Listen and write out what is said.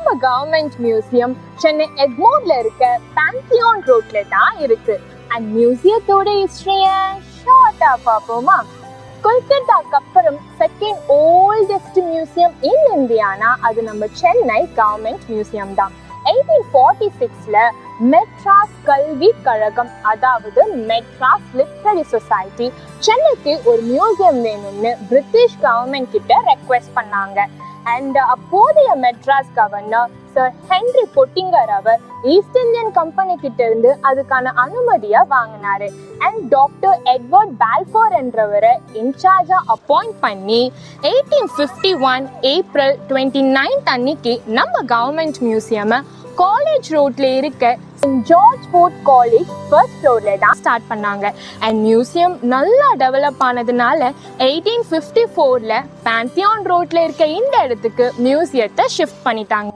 நம்ம government museum Chennai எக்மோர்ல இருக்க பாந்தியான் ரோட்ல தான் இருக்கு. அண்ட் மியூசியத்தோட ஹிஸ்டரிய ஷார்ட்டா பார்ப்போமா? கொல்கத்தாக்கு அப்புறம் செகண்ட் ஓல்டஸ்ட் மியூசியம் இன் இந்தியானா அது நம்ம சென்னை கவர்மெண்ட் மியூசியம் தான். 1846ல மெட்ராஸ் கல்வி கழகம், அதாவது மெட்ராஸ் லிட்ரரி சொசைட்டி, சென்னைக்கு ஒரு மியூசியம் வேணும்னு பிரிட்டிஷ் கவர்மெண்ட் கிட்ட ரெக்வெஸ்ட் பண்ணாங்க. அண்ட் அப்போதைய Madras governor sir Henry Pottinger அவர் ஈஸ்ட் இந்தியன் கம்பெனி கிட்ட இருந்து அதுக்கான அனுமதியை வாங்கினாரு. அண்ட் டாக்டர் எட்வர்ட் பால்ஃபோர் என்றவரை இன்சார்ஜா அப்பாயிண்ட் பண்ணி 1851 ஏப்ரல் 29 அன்னைக்கு நம்ம கவர்மெண்ட் மியூசியம் காலேஜ் ரோட்ல இருக்க ஜார்ஜ் ஃபோர்ட் காலேஜ் ஃபர்ஸ்ட் ஃப்ளோர்ல தான் ஸ்டார்ட் பண்ணாங்க. அண்ட் மியூசியம் நல்லா டெவலப் ஆனதுனால 1854ல பாந்தியான் ரோட்ல இருக்க இந்த இடத்துக்கு மியூசியத்தை ஷிஃப்ட் பண்ணிட்டாங்க.